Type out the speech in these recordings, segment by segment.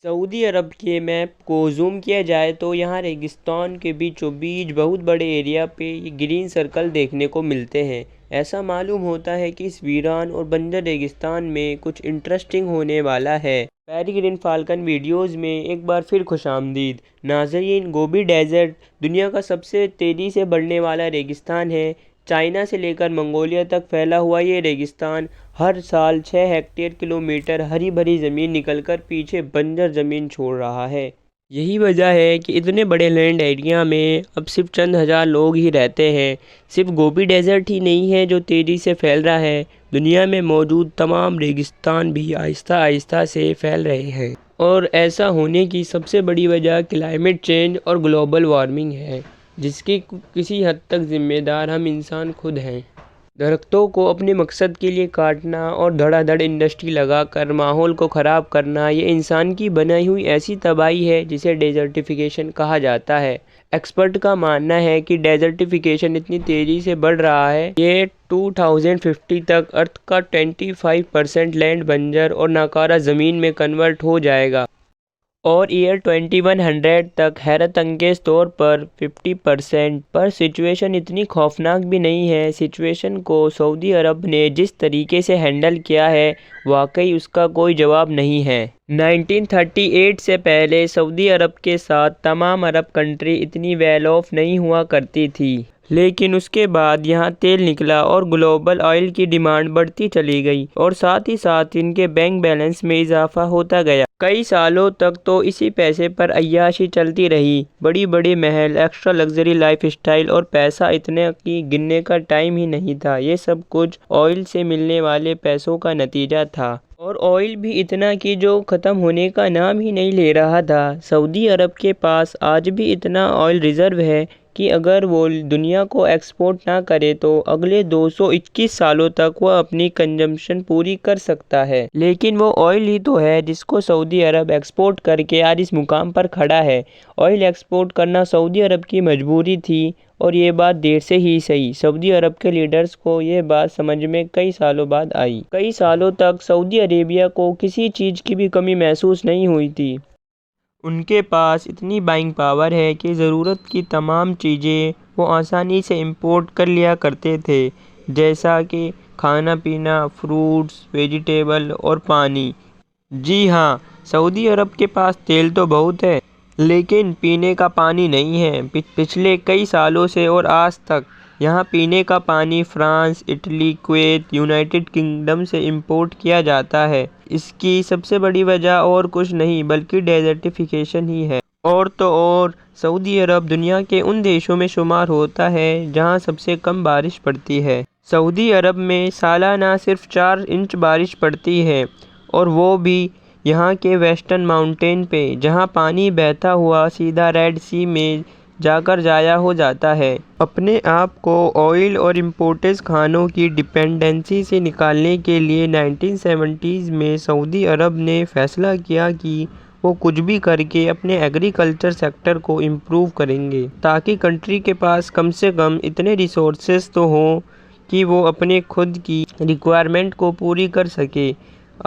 Saudi अरब के map को zoom किया जाए तो यहाँ रेगिस्तान के बीचों बीच बहुत बड़े एरिया पे ये ग्रीन सर्कल देखने को मिलते हैं। ऐसा मालूम होता है कि इस वीरान और बंजर रेगिस्तान में कुछ इंटरेस्टिंग होने वाला है। पेरिग्रिन फाल्कन वीडियोस में एक बार फिर खुशामदीद नाज़रीन। गोबी डेजर्ट दुनिया का सबसे तेज़ी से बढ़ने वाला रेगिस्तान है। चाइना से लेकर मंगोलिया तक फैला हुआ ये रेगिस्तान हर साल 6 हेक्टेयर किलोमीटर हरी भरी ज़मीन निकलकर पीछे बंजर ज़मीन छोड़ रहा है। यही वजह है कि इतने बड़े लैंड एरिया में अब सिर्फ चंद हज़ार लोग ही रहते हैं। सिर्फ गोबी डेजर्ट ही नहीं है जो तेज़ी से फैल रहा है, दुनिया में मौजूद तमाम रेगिस्तान भी आहिस्ता आहिस्ता से फैल रहे हैं। और ऐसा होने की सबसे बड़ी वजह क्लाइमेट चेंज और ग्लोबल वार्मिंग है, जिसकी किसी हद तक ज़िम्मेदार हम इंसान खुद हैं। दरख्तों को अपने मकसद के लिए काटना और धड़ाधड़ इंडस्ट्री लगाकर माहौल को ख़राब करना, ये इंसान की बनाई हुई ऐसी तबाही है जिसे डेजर्टिफिकेशन कहा जाता है। एक्सपर्ट का मानना है कि डेजर्टिफिकेशन इतनी तेज़ी से बढ़ रहा है, ये 2050 तक अर्थ का 25% लैंड बंजर और नाकारा ज़मीन में कन्वर्ट हो जाएगा और ईयर 2100 तक हैरत अंगेज़ तौर पर 50%। पर सिचुएशन इतनी खौफनाक भी नहीं है। सिचुएशन को सऊदी अरब ने जिस तरीके से हैंडल किया है, वाकई उसका कोई जवाब नहीं है। 1938 से पहले सऊदी अरब के साथ तमाम अरब कंट्री इतनी वेल ऑफ नहीं हुआ करती थी, लेकिन उसके बाद यहाँ तेल निकला और ग्लोबल ऑयल की डिमांड बढ़ती चली गई और साथ ही साथ इनके बैंक बैलेंस में इजाफा होता गया। कई सालों तक तो इसी पैसे पर अय्याशी चलती रही। बड़ी बड़ी महल, एक्स्ट्रा लग्जरी लाइफस्टाइल और पैसा इतने कि गिनने का टाइम ही नहीं था। ये सब कुछ ऑयल से मिलने वाले पैसों का नतीजा था, और ऑयल भी इतना कि जो ख़त्म होने का नाम ही नहीं ले रहा था। सऊदी अरब के पास आज भी इतना ऑयल रिज़र्व है कि अगर वो दुनिया को एक्सपोर्ट ना करे तो अगले 221 सालों तक वह अपनी कंजम्पशन पूरी कर सकता है। लेकिन वो ऑयल ही तो है जिसको सऊदी अरब एक्सपोर्ट करके आज इस मुकाम पर खड़ा है। ऑयल एक्सपोर्ट करना सऊदी अरब की मजबूरी थी, और ये बात देर से ही सही, सऊदी अरब के लीडर्स को ये बात समझ में कई सालों बाद आई। कई सालों तक सऊदी अरेबिया को किसी चीज़ की भी कमी महसूस नहीं हुई थी। उनके पास इतनी बाइंग पावर है कि ज़रूरत की तमाम चीज़ें वो आसानी से इंपोर्ट कर लिया करते थे, जैसा कि खाना पीना, फ्रूट्स, वेजिटेबल और पानी। जी हाँ, सऊदी अरब के पास तेल तो बहुत है, लेकिन पीने का पानी नहीं है। पिछले कई सालों से और आज तक यहाँ पीने का पानी France, Italy, Kuwait, United kingdom से इंपोर्ट किया जाता है। इसकी सबसे बड़ी वजह और कुछ नहीं बल्कि डेजर्टिफिकेशन ही है। और तो और सऊदी अरब दुनिया के उन देशों में शुमार होता है जहाँ सबसे कम बारिश पड़ती है। सऊदी अरब में सालाना सिर्फ 4 इंच बारिश पड़ती है, और वो भी यहाँ के वेस्टर्न माउंटेन पे, जहाँ पानी बहता हुआ सीधा रेड सी में जाकर ज़ाया हो जाता है। अपने आप को ऑयल और इम्पोर्टेड खानों की डिपेंडेंसी से निकालने के लिए 1970s में सऊदी अरब ने फैसला किया कि वो कुछ भी करके अपने एग्रीकल्चर सेक्टर को इम्प्रूव करेंगे, ताकि कंट्री के पास कम से कम इतने रिसोर्सेज तो हों कि वो अपने खुद की रिक्वायरमेंट को पूरी कर सके।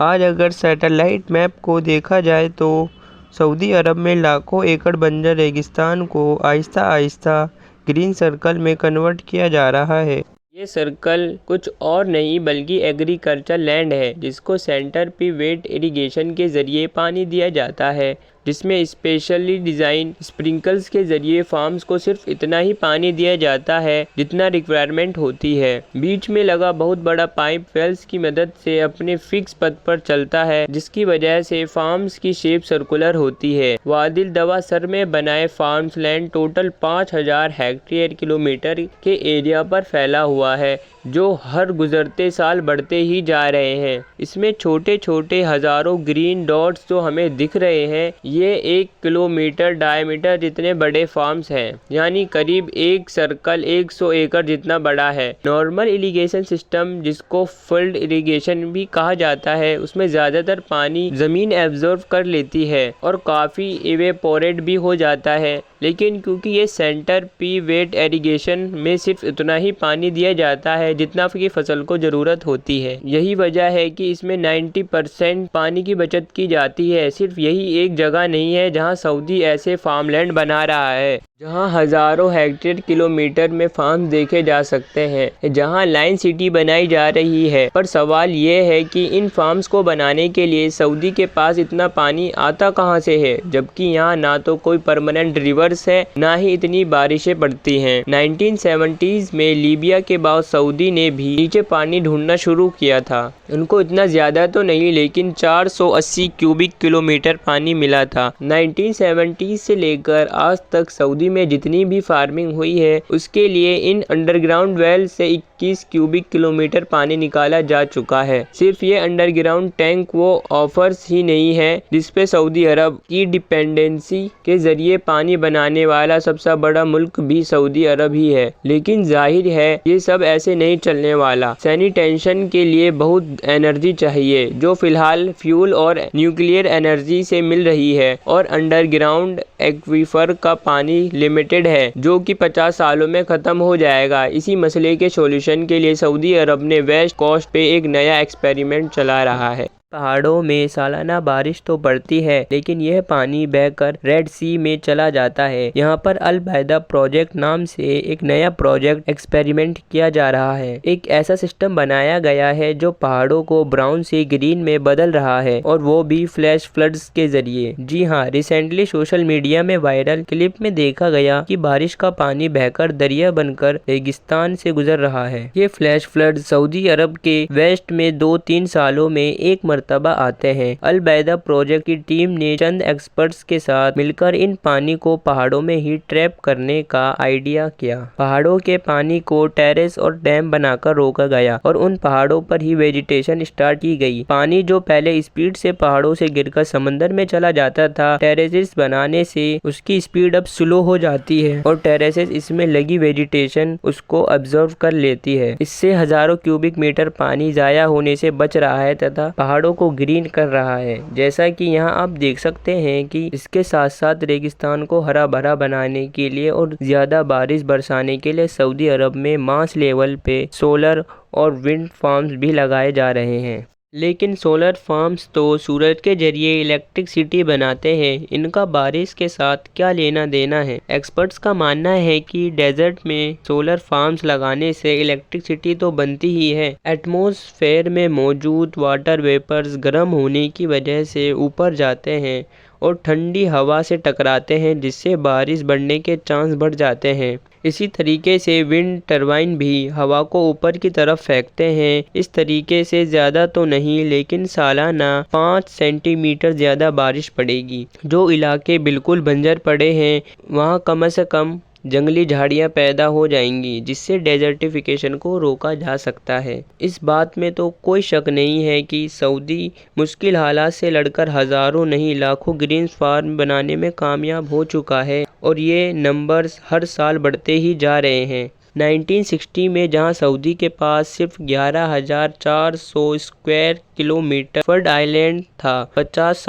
आज अगर सैटेलाइट मैप को देखा जाए तो सऊदी अरब में लाखों एकड़ बंजर रेगिस्तान को आहिस्ता आहिस्ता ग्रीन सर्कल में कन्वर्ट किया जा रहा है। ये सर्कल कुछ और नहीं बल्कि एग्रीकल्चर लैंड है, जिसको सेंटर पे वेट इरिगेशन के ज़रिए पानी दिया जाता है, जिसमें स्पेशली डिज़ाइन स्प्रिंकल्स के ज़रिए फार्म्स को सिर्फ इतना ही पानी दिया जाता है जितना रिक्वायरमेंट होती है। बीच में लगा बहुत बड़ा पाइप वेल्स की मदद से अपने फिक्स पथ पर चलता है, जिसकी वजह से फार्म्स की शेप सर्कुलर होती है। वादिल दवा सर में बनाए farms land total 5000 hectare kilometre के एरिया पर फैला हुआ है, जो हर गुजरते साल बढ़ते ही जा रहे हैं। इसमें छोटे छोटे हज़ारों ग्रीन डॉट्स जो हमें दिख रहे हैं, ये 1 किलोमीटर डायमीटर जितने बड़े फार्म्स हैं, यानी करीब एक सर्कल 100 एकड़ जितना बड़ा है। नॉर्मल इरिगेशन सिस्टम, जिसको फील्ड इरिगेशन भी कहा जाता है, उसमें ज़्यादातर पानी ज़मीन एब्जॉर्ब कर लेती है और काफ़ी इवेपोरेट भी हो जाता है। लेकिन क्योंकि ये सेंटर पीवेट इरिगेशन में सिर्फ उतना ही पानी दिया जाता है जितना की फसल को ज़रूरत होती है। यही वजह है कि इसमें 90% पानी की बचत की जाती है। सिर्फ यही एक जगह नहीं है जहां सऊदी ऐसे फार्मलैंड बना रहा है जहां हज़ारों हेक्टेयर किलोमीटर में फार्म देखे जा सकते हैं, जहां लाइन सिटी बनाई जा रही है। पर सवाल ये है कि इन फार्म्स को बनाने के लिए सऊदी के पास इतना पानी आता कहां से है, जबकि यहाँ ना तो कोई परमानेंट रिवर्स है, ना ही इतनी बारिशें पड़ती हैं। 1970s में लीबिया के बाद सऊदी ने भी नीचे पानी ढूंढना शुरू किया था। उनको इतना ज़्यादा तो नहीं, लेकिन 480 क्यूबिक किलोमीटर पानी मिला था। 1970 से लेकर आज तक सऊदी में जितनी भी फार्मिंग हुई है उसके लिए इन अंडरग्राउंड वेल से 21 क्यूबिक किलोमीटर पानी निकाला जा चुका है। सिर्फ ये अंडरग्राउंड टैंक वो ऑफर्स ही नहीं है जिसपे सऊदी अरब की डिपेंडेंसी के जरिए पानी बनाने वाला सबसे बड़ा मुल्क भी सऊदी अरब ही है। लेकिन जाहिर है ये सब ऐसे नहीं चलने वाला। सैनिटेशन के लिए बहुत एनर्जी चाहिए जो फिलहाल फ्यूल और न्यूक्लियर एनर्जी से मिल रही है, और अंडरग्राउंड एक्वीफर का पानी लिमिटेड है जो कि 50 सालों में खत्म हो जाएगा। इसी मसले के सॉल्यूशन के लिए सऊदी अरब ने वेस्ट कोस्ट पे एक नया एक्सपेरिमेंट चला रहा है। पहाड़ों में सालाना बारिश तो पड़ती है, लेकिन यह पानी बहकर रेड सी में चला जाता है। यहाँ पर अल बायदा प्रोजेक्ट नाम से एक नया प्रोजेक्ट एक्सपेरिमेंट किया जा रहा है। एक ऐसा सिस्टम बनाया गया है जो पहाड़ों को ब्राउन से ग्रीन में बदल रहा है, और वो भी फ्लैश फ्लड्स के जरिए। जी हाँ, रिसेंटली सोशल मीडिया में वायरल क्लिप में देखा गया कि बारिश का पानी बहकर दरिया बनकर रेगिस्तान से गुजर रहा है। ये फ्लैश फ्लड सऊदी अरब के वेस्ट में 2-3 सालों में एक मरतबा आते हैं। अल बायदा प्रोजेक्ट की टीम ने चंद एक्सपर्ट्स के साथ मिलकर इन पानी को पहाड़ों में ही ट्रैप करने का आइडिया किया। पहाड़ों के पानी को टेरेस और डैम बनाकर रोका गया और उन पहाड़ों पर ही वेजिटेशन स्टार्ट की गई। पानी जो पहले स्पीड से पहाड़ों से गिरकर समंदर में चला जाता था, टेरेसेस बनाने से उसकी स्पीड अब स्लो हो जाती है और टेरेसेस इसमें लगी वेजिटेशन उसको ऑब्जर्व कर लेती है। इससे हजारों क्यूबिक मीटर पानी जाया होने से बच रहा है तथा पहाड़ों को ग्रीन कर रहा है। जैसा कि यहाँ आप देख सकते हैं कि इसके साथ साथ रेगिस्तान को हरा भरा बनाने के लिए और ज्यादा बारिश बरसाने के लिए सऊदी अरब में मास लेवल पे सोलर और विंड फार्म्स भी लगाए जा रहे हैं। लेकिन सोलर फार्म्स तो सूरज के जरिए इलेक्ट्रिसिटी बनाते हैं, इनका बारिश के साथ क्या लेना देना है। एक्सपर्ट्स का मानना है कि डेजर्ट में सोलर फार्म्स लगाने से इलेक्ट्रिसिटी तो बनती ही है, एटमॉस्फेयर में मौजूद वाटर वेपर्स गर्म होने की वजह से ऊपर जाते हैं और ठंडी हवा से टकराते हैं, जिससे बारिश बढ़ने के चांस बढ़ जाते हैं। इसी तरीके से विंड टरबाइन भी हवा को ऊपर की तरफ फेंकते हैं। इस तरीके से ज़्यादा तो नहीं, लेकिन सालाना 5 सेंटीमीटर ज़्यादा बारिश पड़ेगी। जो इलाके बिल्कुल बंजर पड़े हैं वहाँ कम से कम जंगली झाड़ियाँ पैदा हो जाएंगी, जिससे डेजर्टिफिकेशन को रोका जा सकता है। इस बात में तो कोई शक नहीं है कि सऊदी मुश्किल हालात से लड़कर हज़ारों नहीं लाखों ग्रीन फार्म बनाने में कामयाब हो चुका है, और ये नंबर्स हर साल बढ़ते ही जा रहे हैं। 1960 में जहां सऊदी के पास सिर्फ 11,400 स्क्वायर किलोमीटर फ्लड आइलैंड था, 50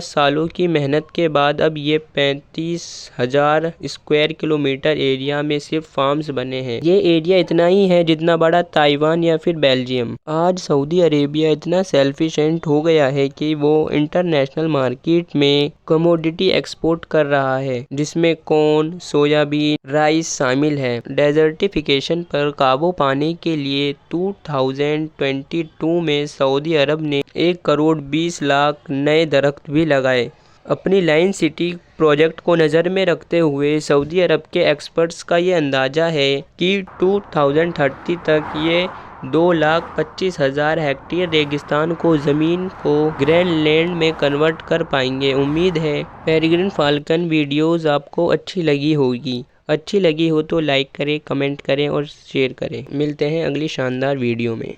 सालों की मेहनत के बाद अब ये 35,000 स्क्वायर किलोमीटर एरिया में सिर्फ फार्म्स बने हैं। ये एरिया इतना ही है जितना बड़ा ताइवान या फिर बेल्जियम। आज सऊदी अरेबिया इतना सेल्फिशेंट हो गया है कि वो इंटरनेशनल मार्केट में कमोडिटी एक्सपोर्ट कर रहा है, जिसमें कॉर्न, सोयाबीन, राइस शामिल है। डेजर्टिफिकेशन पर काबू पाने के लिए 2022 में सऊदी अरब ने 1 करोड़ 20 लाख नए दरख्त भी लगाए। अपनी लाइन सिटी प्रोजेक्ट को नज़र में रखते हुए सऊदी अरब के एक्सपर्ट्स का ये अंदाज़ा है कि 2030 तक ये 2,25,000 हेक्टेयर रेगिस्तान को ज़मीन को ग्रीनलैंड में कन्वर्ट कर पाएंगे। उम्मीद है पेरिग्रिन फाल्कन वीडियोस आपको अच्छी लगी होगी। अच्छी लगी हो तो लाइक करें, कमेंट करें और शेयर करें। मिलते हैं अगली शानदार वीडियो में।